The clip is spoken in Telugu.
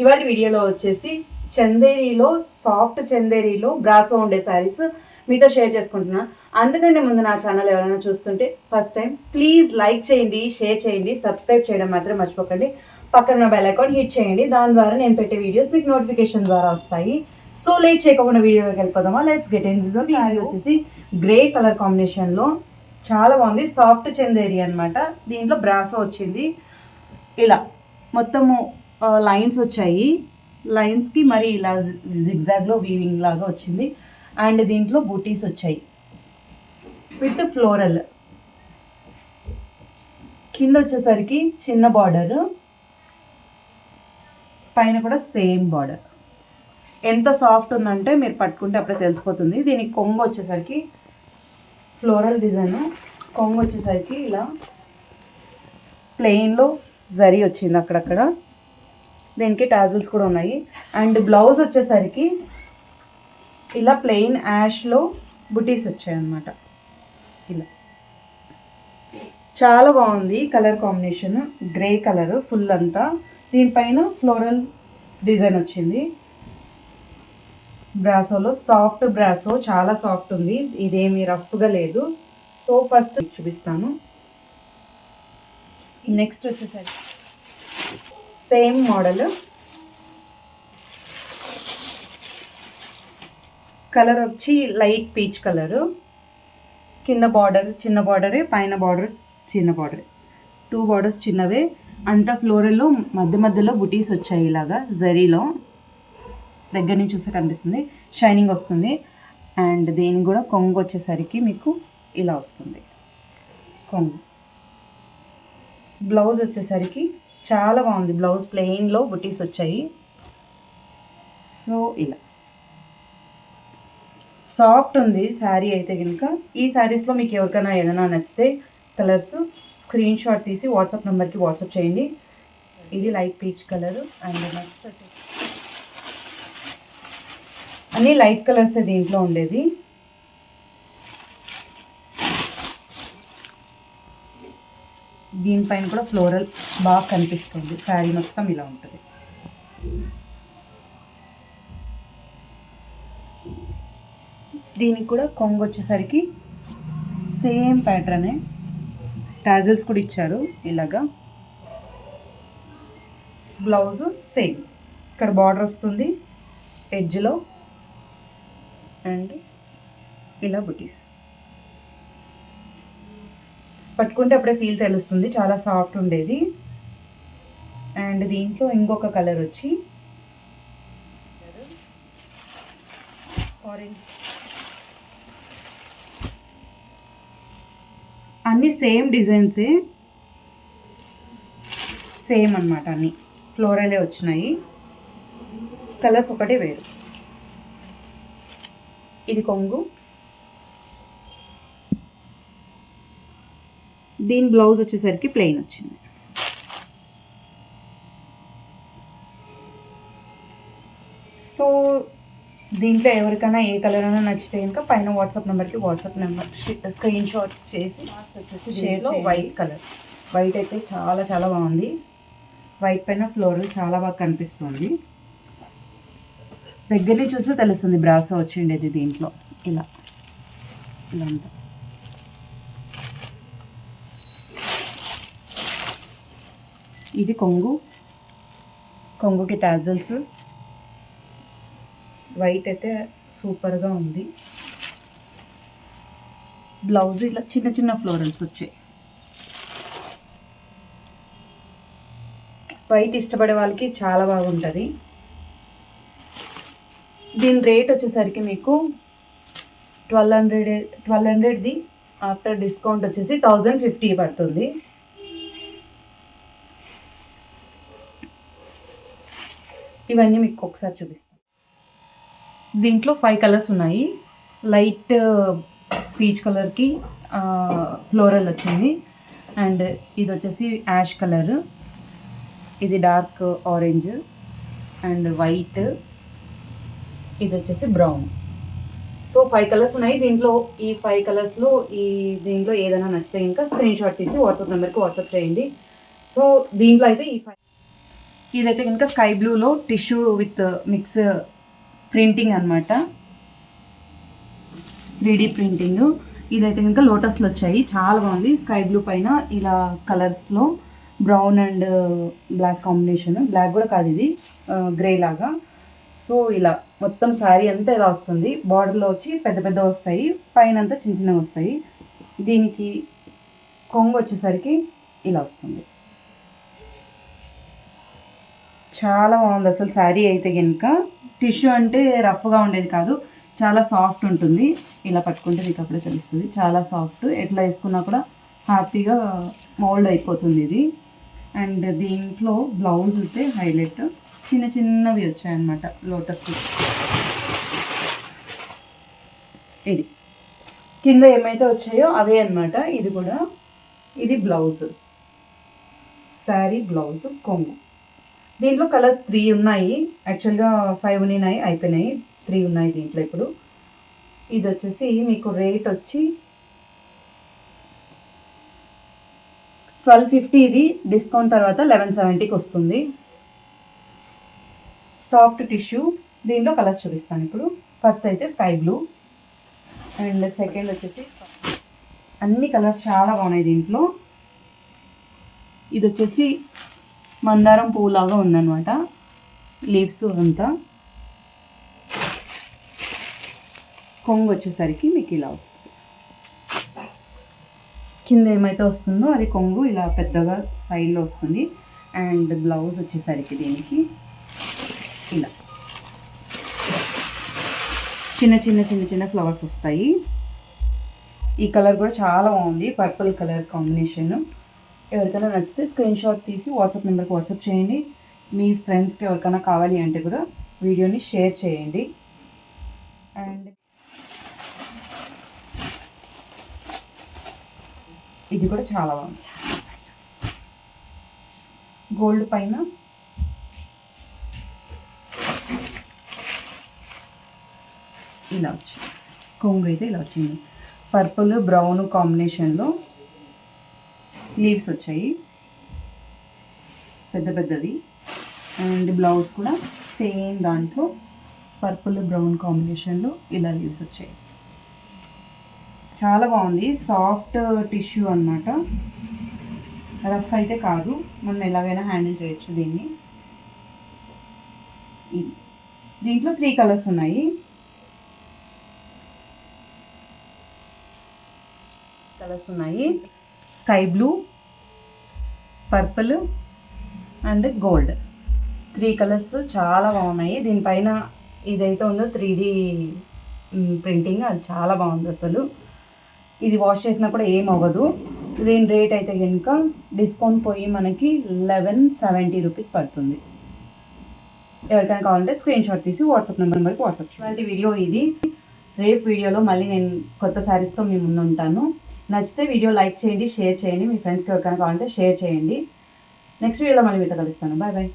ఇవాళ వీడియోలో వచ్చేసి చందేరీలో సాఫ్ట్ చందేరీలో బ్రాసో ఉండే శారీస్ మీతో షేర్ చేసుకుంటున్నాను. అందుకంటే ముందు నా ఛానల్ ఎవరైనా చూస్తుంటే ఫస్ట్ టైం ప్లీజ్ లైక్ చేయండి, షేర్ చేయండి, సబ్స్క్రైబ్ చేయడం మాత్రం మర్చిపోకండి. పక్కన బెల్ ఐకాన్ హిట్ చేయండి. దాని ద్వారా నేను పెట్టే వీడియోస్ మీకు నోటిఫికేషన్ ద్వారా వస్తాయి. సో లేట్ చేయకుండా వీడియోకి వెళ్ళిపోదామా. Let's get in this. Sari వచ్చేసి గ్రే కలర్ కాంబినేషన్లో చాలా బాగుంది. సాఫ్ట్ చందేరి అనమాట. దీంట్లో బ్రాసో వచ్చింది. ఇలా మొత్తము లైన్స్ వచ్చాయి. లైన్స్కి మరి ఇలా జిగ్జాగ్లో వీవింగ్ లాగా వచ్చింది. అండ్ దీంట్లో బూటీస్ వచ్చాయి విత్ ఫ్లోరల్. కింద వచ్చేసరికి చిన్న బార్డర్, పైన కూడా సేమ్ బార్డర్. ఎంత సాఫ్ట్ ఉందంటే మీరు పట్టుకుంటే అప్పుడే తెలిసిపోతుంది. దీనికి కొంగు వచ్చేసరికి ఫ్లోరల్ డిజైన్. కొంగు వచ్చేసరికి ఇలా ప్లెయిన్లో జరీ వచ్చింది అక్కడక్కడ. దీనికి టాజిల్స్ కూడా ఉన్నాయి. అండ్ బ్లౌజ్ వచ్చేసరికి ఇలా ప్లెయిన్ యాష్లో బుటీస్ వచ్చాయన్నమాట. ఇలా చాలా బాగుంది colour combination. Grey colour full అంతా. దీనిపైన ఫ్లోరల్ డిజైన్ వచ్చింది. బ్రాసోలో సాఫ్ట్ బ్రాసో, చాలా సాఫ్ట్ ఉంది. ఇదేమి రఫ్గా లేదు. సో ఫస్ట్ చూపిస్తాను. నెక్స్ట్ వచ్చేసరికి సేమ్ మోడల్. కలర్ వచ్చి లైట్ పీచ్ కలరు. కింద బార్డర్ చిన్న బార్డరే, పైన బార్డర్ చిన్న బార్డరే. 2 బార్డర్స్ చిన్నవే. అంతా ఫ్లోరల్లో మధ్య మధ్యలో బుటీస్ వచ్చాయి. ఇలాగా జరీలో దగ్గర నుంచి చూస్తే కనిపిస్తుంది. షైనింగ్ వస్తుంది. అండ్ దీనికి కూడా కొంగు వచ్చేసరికి మీకు ఇలా వస్తుంది కొంగు. బ్లౌజ్ వచ్చేసరికి చాలా బాగుంది. బ్లౌజ్ ప్లెయిన్లో బుటీస్ వచ్చాయి. సో ఇలా సాఫ్ట్ ఉంది శారీ అయితే కనుక. ఈ శారీస్లో మీకు ఎవరికైనా ఏదైనా నచ్చితే కలర్స్ స్క్రీన్ షాట్ తీసి వాట్సాప్ నెంబర్కి వాట్సాప్ చేయండి. ఇది light peach colour. And next అన్నీ లైట్ కలర్స్ దీంట్లో ఉండేది. దీనిపైన కూడా ఫ్లోరల్ బాగా కనిపిస్తుంది. శారీ మొత్తం ఇలా ఉంటుంది. దీనికి కూడా కొంగు వచ్చేసరికి సేమ్ ప్యాటర్నే. టాజిల్స్ కూడా ఇచ్చారు ఇలాగా. Blouse same. ఇక్కడ బార్డర్ వస్తుంది ఎడ్జ్లో. అండ్ ఇలా బుటీస్. పట్టుకుంటే అప్పుడే ఫీల్ తెలుస్తుంది. చాలా సాఫ్ట్ ఉండేది. అండ్ దీంట్లో ఇంకొక కలర్ వచ్చి ఆరెంజ్. అన్నీ సేమ్ డిజైన్సే, సేమ్ అన్నమాట. అన్నీ ఫ్లోరలే వచ్చినాయి. కలర్స్ ఒకటే వేరు. ఇది కొంగు. దీని బ్లౌజ్ వచ్చేసరికి ప్లెయిన్ వచ్చింది. సో దీంట్లో ఎవరికైనా ఏ కలర్ అయినా నచ్చితే కనుక పైన వాట్సాప్ నెంబర్కి వాట్సాప్ నెంబర్ స్క్రీన్ షాట్ చేసి వచ్చేసి షేడ్లో వైట్ కలర్. వైట్ అయితే చాలా చాలా బాగుంది. వైట్ పైన ఫ్లోరల్ చాలా బాగా కనిపిస్తుంది. దగ్గరని చూస్తే తెలుస్తుంది బ్రాసో వచ్చిండేది దీంట్లో. ఇలా ఇదంతా ఇది కొంగు. కొంగుకి టాజల్స్. వైట్ అయితే సూపర్గా ఉంది. బ్లౌజ్ ఇలా చిన్న చిన్న ఫ్లోరల్స్ వచ్చాయి. వైట్ ఇష్టపడే వాళ్ళకి చాలా బాగుంటుంది. దీని రేట్ వచ్చేసరికి మీకు 1200ది ఆఫ్టర్ డిస్కౌంట్ వచ్చేసి 1050 పడుతుంది. ఇవన్నీ మీకు ఒకసారి చూపిస్తాను. దీంట్లో 5 కలర్స్ ఉన్నాయి. లైట్ పీచ్ కలర్కి ఫ్లోరల్ వచ్చింది. అండ్ ఇది వచ్చేసి యాష్ కలర్. ఇది డార్క్ ఆరెంజ్ అండ్ వైట్. ఇది వచ్చేసి బ్రౌన్. సో 5 కలర్స్ ఉన్నాయి దీంట్లో. ఈ 5 కలర్స్లో దీంట్లో ఏదైనా నచ్చితే ఇంకా స్క్రీన్ షాట్ తీసి వాట్సాప్ నెంబర్కి వాట్సాప్ చేయండి. సో దీంట్లో అయితే ఈ 5 ఇదైతే కనుక స్కై బ్లూలో టిష్యూ విత్ మిక్స్ ప్రింటింగ్ అనమాట, 3D ప్రింటింగ్. ఇదైతే కనుక లోటస్లో వచ్చాయి, చాలా బాగుంది. స్కై బ్లూ పైన ఇలా కలర్స్లో brown and black combination, black కూడా కాదు ఇది గ్రే లాగా. సో ఇలా మొత్తం శారీ అంతా ఇలా వస్తుంది. బార్డర్లో వచ్చి పెద్ద పెద్ద వస్తాయి, పైన అంతా చిన్న చిన్నవి వస్తాయి. దీనికి కొంగు వచ్చేసరికి ఇలా వస్తుంది. చాలా బాగుంది అసలు శారీ అయితే కనుక. టిష్యూ అంటే రఫ్గా ఉండేది కాదు, చాలా సాఫ్ట్ ఉంటుంది. ఇలా పట్టుకుంటే మీకు అప్పుడే తెలుస్తుంది, చాలా సాఫ్ట్. ఎట్లా వేసుకున్నా కూడా హ్యాపీగా మోల్డ్ అయిపోతుంది ఇది. అండ్ దీంట్లో బ్లౌజ్ అయితే హైలైట్, చిన్న చిన్నవి వచ్చాయన్నమాట లోటస్. ఇది కింద ఏమైతే వచ్చాయో అవే అన్నమాట. ఇది కూడా, ఇది బ్లౌజ్, శారీ బ్లౌజ్ కొంగు. దీంట్లో కలర్స్ 3 ఉన్నాయి, యాక్చువల్గా 5 ఉన్నాయి, అయిపోయినాయి. 3 ఉన్నాయి దీంట్లో ఇప్పుడు. ఇది వచ్చేసి మీకు రేట్ వచ్చి 1250. ఇది డిస్కౌంట్ తర్వాత 1170కి వస్తుంది. Soft tissue. దీంట్లో కలర్స్ చూపిస్తాను ఇప్పుడు. ఫస్ట్ అయితే స్కై బ్లూ, అండ్ సెకండ్ వచ్చేసి అన్ని కలర్స్ చాలా బాగున్నాయి దీంట్లో. ఇది వచ్చేసి మందారం పువ్వులాగా ఉందన్నమాట, లీవ్స్ అంతా. కొంగు వచ్చేసరికి మీకు ఇలా వస్తుంది. కింద ఏమైతే వస్తుందో అది కొంగు ఇలా పెద్దగా సైడ్లో వస్తుంది. అండ్ బ్లౌజ్ వచ్చేసరికి దీనికి ఇలా చిన్న చిన్న చిన్న చిన్న ఫ్లవర్స్ వస్తాయి. ఈ కలర్ కూడా చాలా బాగుంది, పర్పుల్ కలర్ కాంబినేషన్. ఎవరికైనా నచ్చితే స్క్రీన్ షాట్ తీసి వాట్సాప్ నెంబర్కి వాట్సాప్ చేయండి. మీ ఫ్రెండ్స్కి ఎవరికైనా కావాలి అంటే కూడా వీడియోని షేర్ చేయండి. అండ్ ఇది కూడా చాలా బాగుంది, గోల్డ్ పైన ఇలా వచ్చింది. కొంగు అయితే ఇలా వచ్చింది, పర్పుల్ బ్రౌన్ కాంబినేషన్లో లీవ్స్ వచ్చాయి పెద్ద పెద్దవి. అండ్ బ్లౌజ్ కూడా సేమ్ దాంట్లో పర్పుల్ బ్రౌన్ కాంబినేషన్లో ఇలా లీవ్స్ వచ్చాయి. చాలా బాగుంది, సాఫ్ట్ టిష్యూ అన్నమాట, రఫ్ అయితే కాదు, మనం ఎలాగైనా హ్యాండిల్ చేయొచ్చు దీన్ని. ఇది దీంట్లో 3 కలర్స్ ఉన్నాయి. Sky blue, purple and gold, 3 colours చాలా బాగున్నాయి. దీనిపైన ఇదైతే ఉందో 3D ప్రింటింగ్, అది చాలా బాగుంది అసలు. ఇది వాష్ చేసినా కూడా ఏం అవ్వదు. దీని రేట్ అయితే కనుక డిస్కౌంట్ పోయి మనకి 1170 రూపీస్ పడుతుంది. ఎవరికైనా కావాలంటే స్క్రీన్ షాట్ తీసి వాట్సాప్ నెంబర్కి వాట్సాప్ చేయండి. వీడియో ఇది. రేపు వీడియోలో మళ్ళీ నేను కొత్త శారీస్తో మీ ముందు ఉంటాను. నచ్చితే వీడియో లైక్ చేయండి, షేర్ చేయండి. మీ ఫ్రెండ్స్కి ఎవరికైనా కావాలంటే షేర్ చేయండి. నెక్స్ట్ వీడియోలో మళ్ళీ మీతో కలుస్తాను. Bye bye.